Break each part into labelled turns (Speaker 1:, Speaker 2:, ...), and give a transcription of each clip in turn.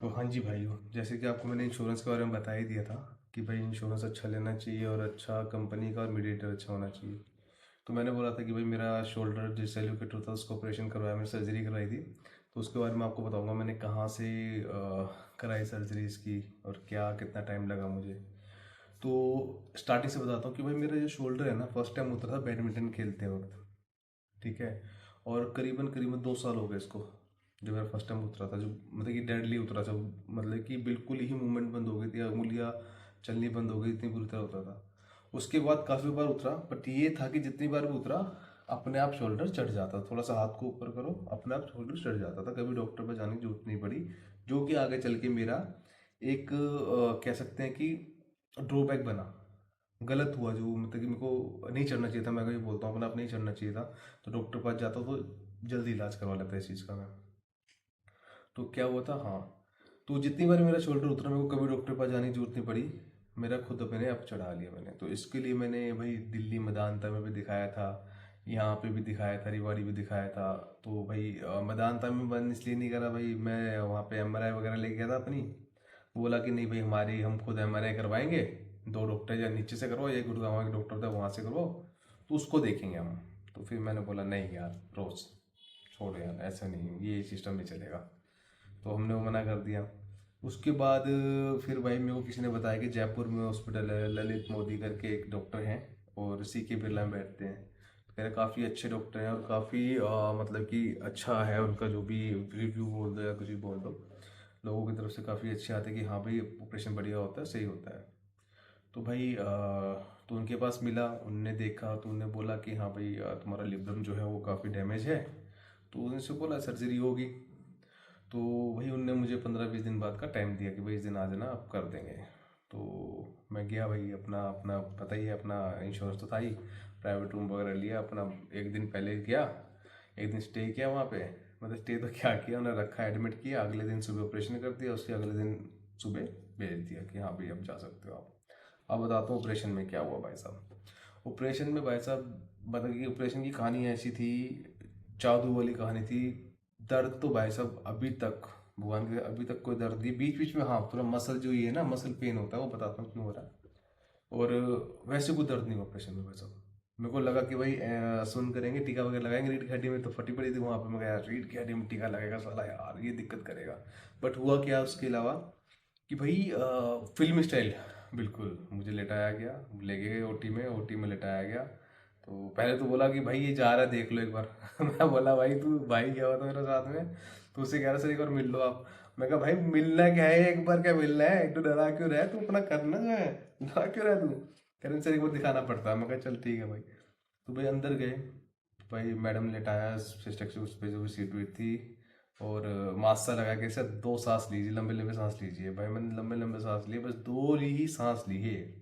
Speaker 1: तो हाँ जी भाइयों, जैसे कि आपको मैंने इंश्योरेंस के बारे में बता ही दिया था कि भाई इंश्योरेंस अच्छा लेना चाहिए और अच्छा कंपनी का और मीडिएटर अच्छा होना चाहिए। तो मैंने बोला था कि भाई मेरा शोल्डर जिस एलोकेटर था उसको ऑपरेशन करवाया, मैंने सर्जरी करवाई थी। तो उसके बारे में आपको बताऊंगा मैंने कहाँ से कराई सर्जरी इसकी और क्या कितना टाइम लगा मुझे। तो स्टार्टिंग से बताता हूँ कि भाई मेरा जो शोल्डर है ना, फर्स्ट टाइम उतरा था बैडमिंटन खेलते वक्त। ठीक है। और करीबन करीबन 2 साल हो गए इसको। जो मेरा फर्स्ट टाइम उतरा था, जो मतलब कि डेडली उतरा था, मतलब कि बिल्कुल ही मूवमेंट बंद हो गई थी, उंगलियां चलनी बंद हो गई, इतनी बुरी तरह उतरा था। उसके बाद काफ़ी बार उतरा, बट ये था कि जितनी बार भी उतरा अपने आप शोल्डर चढ़ जाता, थोड़ा सा हाथ को ऊपर करो अपने आप शोल्डर चढ़ जाता था, कभी डॉक्टर पर जाने की जरूरत नहीं पड़ी। जो कि आगे चल के मेरा एक कह सकते हैं कि ड्रॉबैक बना। गलत हुआ, जो मतलब कि मेरे को नहीं चढ़ना चाहिए था, मैं अगर ये बोलता हूँ अपने आप नहीं चढ़ना चाहिए था। तो डॉक्टर के पास जाता तो जल्दी इलाज करवा लेता इस चीज़ का मैं। तो क्या हुआ था, हाँ। तो जितनी बार मेरा शोल्डर उतरा मेरे को कभी डॉक्टर के पास जाने की जरूरत नहीं पड़ी। मेरा खुद अपने आप चढ़ा लिया मैंने। तो इसके लिए मैंने भाई दिल्ली मेदांता में भी दिखाया था, यहाँ पे भी दिखाया था, रिवाड़ी भी दिखाया था। तो भाई मेदांता में बंद इसलिए नहीं करा भाई, मैं वहाँ पे एमआरआई वगैरह लेके गया था अपनी। वो बोला कि नहीं भाई हमारी हम खुद एमआरआई करवाएंगे। दो डॉक्टर, या नीचे से करवाओ या गुड़गांव के डॉक्टर था वहाँ से करवाओ, तो उसको देखेंगे हम। तो फिर मैंने बोला नहीं यार रोज छोड़ो यार, ऐसा नहीं, ये सिस्टम नहीं चलेगा। तो हमने वो मना कर दिया। उसके बाद फिर भाई मेरे को किसी ने बताया कि जयपुर में हॉस्पिटल है, ललित मोदी करके एक डॉक्टर हैं, और के बिरला में बैठते हैं। तो कह रहे काफ़ी अच्छे डॉक्टर हैं और काफ़ी मतलब कि अच्छा है उनका, जो भी रिव्यू बोल दो या कुछ भी बोल दो, लोगों की तरफ से काफ़ी अच्छे आते हैं कि हाँ भाई ऑपरेशन बढ़िया होता है, सही होता है। तो भाई तो उनके पास मिला, उनने देखा तो उन्होंने बोला कि हाँ भाई तुम्हारा लिब्रम जो है वो काफ़ी डैमेज है। तो उनसे बोला सर्जरी होगी। तो वही उनने मुझे 15-20 दिन बाद का टाइम दिया कि भाई इस दिन आ जाना, आप कर देंगे। तो मैं गया भाई, अपना अपना पता ही है, अपना इंश्योरेंस तो था ही, प्राइवेट रूम वगैरह लिया अपना। एक दिन पहले गया, एक दिन स्टे किया वहाँ पे। मतलब स्टे तो क्या किया, उन्होंने रखा, एडमिट किया, अगले दिन सुबह ऑपरेशन कर दिया, उसके अगले दिन सुबह भेज दिया कि हाँ भाई अब जा सकते हो आप। अब बताता हूँ ऑपरेशन में क्या हुआ भाई साहब। ऑपरेशन में भाई साहब, मतलब कि ऑपरेशन की कहानी ऐसी थी, जादू वाली कहानी थी। दर्द तो भाई साहब अभी तक, भगवान के अभी तक कोई दर्द नहीं, बीच बीच में हाँ थोड़ा मसल जो ये है ना, मसल पेन होता है, वो बताता हूँ क्यों हो रहा है। और वैसे कोई दर्द नहीं हुआ ऑपरेशन में भाई साहब। मेरे को लगा कि भाई सुन करेंगे, टीका वगैरह लगाएंगे, रीढ़ की हड्डी में तो फटी पड़ी थी वहाँ पे। मैं यार रीढ़ की हड्डी में टीका लगेगा साला, यार ये दिक्कत करेगा। बट हुआ क्या उसके अलावा कि भाई फिल्म स्टाइल बिल्कुल मुझे लेटाया गया, ले गए ओटी में, ओटी में लेटाया गया। तो पहले तो बोला कि भाई ये जा रहा है देख लो एक बार। मैं बोला भाई तू भाई क्या हुआ था मेरे साथ में। तो उसे कह रहा सर एक बार मिल लो आप। मैं कहा भाई मिलना क्या है, एक बार क्या मिलना है, एक तो डरा क्यों रहा है तू, अपना करना जो है, डरा क्यों रहा है तू। कह रहे सर एक बार दिखाना पड़ता है। मैं कहा चल ठीक है भाई। तो भाई अंदर गए, भाई मैडम ने लेटाया, सिस्टर की उस पे जो भी सीट हुई थी, और मास्क सा लगा के सर 2 सांस लीजिए, लंबे लंबे सांस लीजिए। भाई मैंने लंबे लंबे सांस लिए, बस दो ही सांस लिए।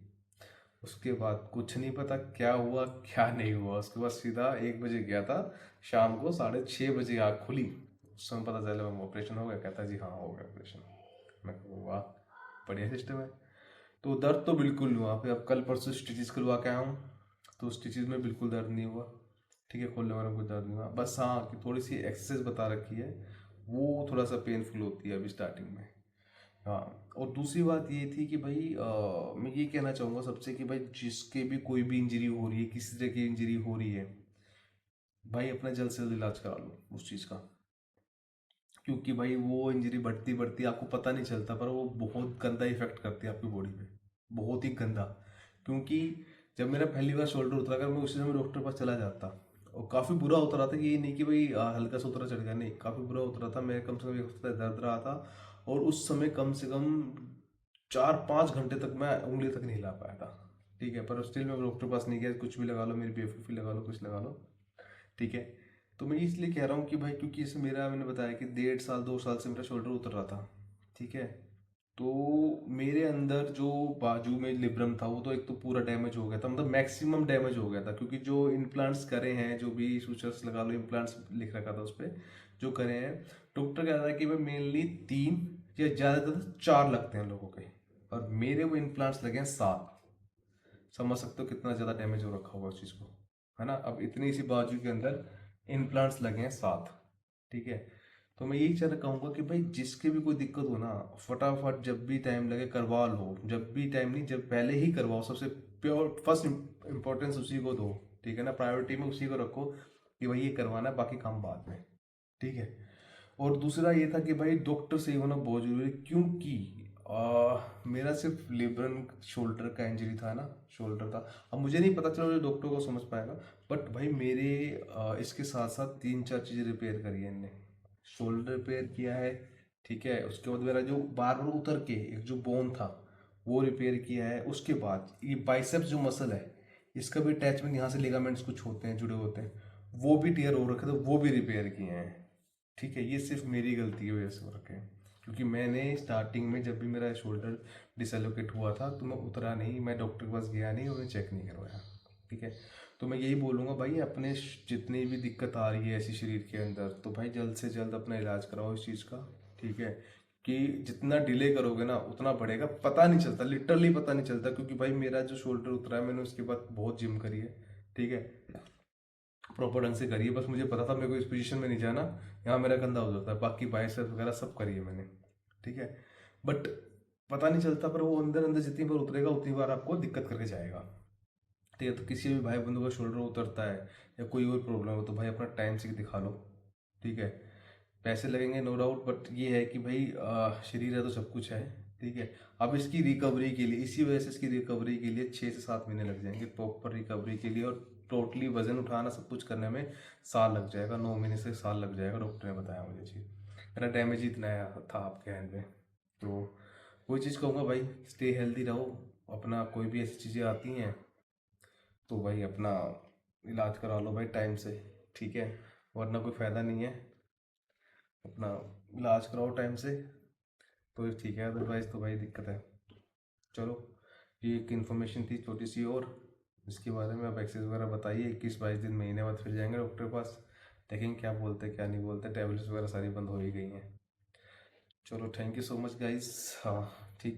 Speaker 1: उसके बाद कुछ नहीं पता क्या हुआ क्या नहीं हुआ। उसके बाद सीधा 1 बजे गया था, शाम को 6:30 बजे आँख खुली। उस समय पता चला ऑपरेशन हो गया। कहता जी हाँ हो गया ऑपरेशन। मैं कहूँ वाह, बढ़िया सिस्टम है। तो दर्द तो बिल्कुल नहीं हुआ। फिर अब कल परसों स्टिचेस खुलवा के आया हूँ, तो स्टिचेस में बिल्कुल दर्द नहीं हुआ। ठीक है, खोलने वाला कोई दर्द नहीं हुआ। बस हाँ कि थोड़ी सी एक्सरसाइज बता रखी है, वो थोड़ा सा पेनफुल होती है अभी स्टार्टिंग में। हाँ। और दूसरी बात ये थी कि भाई मैं ये कहना चाहूँगा सबसे कि भाई जिसके भी कोई भी इंजरी हो रही है, किसी तरह की इंजरी हो रही है, भाई अपना जल्द से जल्द इलाज करा लो उस चीज़ का। क्योंकि भाई वो इंजरी बढ़ती बढ़ती आपको पता नहीं चलता, पर वो बहुत गंदा इफेक्ट करती है आपकी बॉडी पे, बहुत ही गंदा। क्योंकि जब मेरा पहली बार शोल्डर उतरा, अगर मैं उसी समय डॉक्टर के पास चला जाता, और काफ़ी बुरा उतरा था, ये नहीं कि भाई हल्का सा उतरा चढ़ गया, नहीं काफ़ी बुरा उतरा था। मैं कम से कम 1 हफ्ते तक दर्द रहा था। और उस समय कम से कम 4-5 घंटे तक मैं उंगली तक नहीं हिला पाया था। ठीक है, पर स्टिल मैं डॉक्टर के पास नहीं गया, कुछ भी लगा लो, मेरी बेवकूफ़ी लगा लो, कुछ लगा लो। ठीक है। तो मैं इसलिए कह रहा हूँ कि भाई क्योंकि इसे मेरा, मैंने बताया कि 1.5 साल 2 साल से मेरा शोल्डर उतर रहा था। ठीक है। तो मेरे अंदर जो बाजू में लिब्रम था वो तो एक तो पूरा डैमेज हो गया था, मतलब मैक्सिमम डैमेज हो गया था, क्योंकि जो इम्प्लांट्स करे हैं, जो भी सूचर्स लगा लो, इम्प्लांट्स लिख रखा था उस पर जो करे हैं, डॉक्टर कह रहा था कि भाई मेनली 3 या ज़्यादातर 4 लगते हैं लोगों के, और मेरे वो इम्प्लांट्स लगे हैं 7। समझ सकते हो कितना ज़्यादा डैमेज हो रखा होगा उस चीज़ को, है ना। अब इतनी सी बाजू के अंदर इम्प्लांट्स लगे हैं 7। ठीक है। तो मैं यही चल कहूँगा कि भाई जिसके भी कोई दिक्कत हो ना, फटाफट जब भी टाइम लगे करवा लो, जब भी टाइम नहीं, जब पहले ही करवाओ, सबसे प्योर फर्स्ट इम्पोर्टेंस उसी को दो, ठीक है ना, प्रायोरिटी में उसी को रखो कि भाई ये करवाना है, बाकी काम बाद में, ठीक है। और दूसरा ये था कि भाई डॉक्टर सही होना बहुत जरूरी है, क्योंकि मेरा सिर्फ लेब्रन शोल्डर का इंजरी था ना, शोल्डर था। अब मुझे नहीं पता, चलो डॉक्टर को समझ पाएगा, बट भाई मेरे इसके साथ साथ 3-4 चीज़ें रिपेयर करी है इनने। शोल्डर रिपेयर किया है, ठीक है, उसके बाद मेरा जो बार बार उतर के एक जो बोन था वो रिपेयर किया है। उसके बाद ये बाइसेप्स जो मसल है, इसका भी अटैचमेंट, यहाँ से लिगामेंट्स कुछ होते हैं जुड़े होते हैं, वो भी टीयर हो रखे थे, वो भी रिपेयर किए हैं, ठीक है। ये सिर्फ मेरी गलती की वजह से हो रखे हैं, क्योंकि मैंने स्टार्टिंग में जब भी मेरा शोल्डर डिसलोकेट हुआ था तो मैं उतरा नहीं, मैं डॉक्टर के पास गया नहीं, उन्हें चेक नहीं करवाया, ठीक है। तो मैं यही बोलूँगा भाई, अपने जितनी भी दिक्कत आ रही है ऐसी शरीर के अंदर, तो भाई जल्द से जल्द अपना इलाज कराओ इस चीज़ का, ठीक है। कि जितना डिले करोगे ना उतना बढ़ेगा, पता नहीं चलता, लिटरली पता नहीं चलता, क्योंकि भाई मेरा जो शोल्डर उतरा है, मैंने उसके बाद बहुत जिम करी है, ठीक है, प्रॉपर ढंग से करी है। बस मुझे पता था मेरे को इस पोजीशन में नहीं जाना, यहाँ मेरा कंधा हो जाता है, बाकी बाइसेप्स वगैरह सब करी है मैंने, ठीक है। बट पता नहीं चलता, पर वो अंदर अंदर जितनी बार उतरेगा उतनी बार आपको दिक्कत करके जाएगा, ठीक है। तो किसी भी भाई बंधु का शोल्डर उतरता है या कोई और प्रॉब्लम हो, तो भाई अपना टाइम से दिखा लो, ठीक है। पैसे लगेंगे नो डाउट, बट ये है कि भाई शरीर है तो सब कुछ है, ठीक है। अब इसकी रिकवरी के लिए, इसी वजह से इसकी रिकवरी के लिए 6 से 7 महीने लग जाएंगे प्रॉपर रिकवरी के लिए, और टोटली वजन उठाना सब कुछ करने में साल लग जाएगा, 9 महीने से साल लग जाएगा, डॉक्टर ने बताया मुझे जी। मेरा डैमेज ही इतना था आपके हैंड में। तो वही चीज़ कहूँगा भाई, स्टे हेल्दी रहो, अपना कोई भी ऐसी चीज़ें आती हैं तो भाई अपना इलाज करा लो भाई टाइम से, ठीक है, वरना कोई फ़ायदा नहीं है। अपना इलाज कराओ टाइम से तो ठीक है, अदरवाइज तो भाई दिक्कत है। चलो, ये एक इन्फॉर्मेशन थी छोटी सी, और इसके बारे में आप एक्सरसाइज वगैरह बताइए, 21-22 दिन महीने बाद फिर जाएंगे डॉक्टर के पास, देखेंगे क्या बोलते हैं क्या नहीं बोलते, टैबलेट्स वगैरह सारी बंद हो ही गई हैं। चलो thank you so much guys, हाँ ठीक है।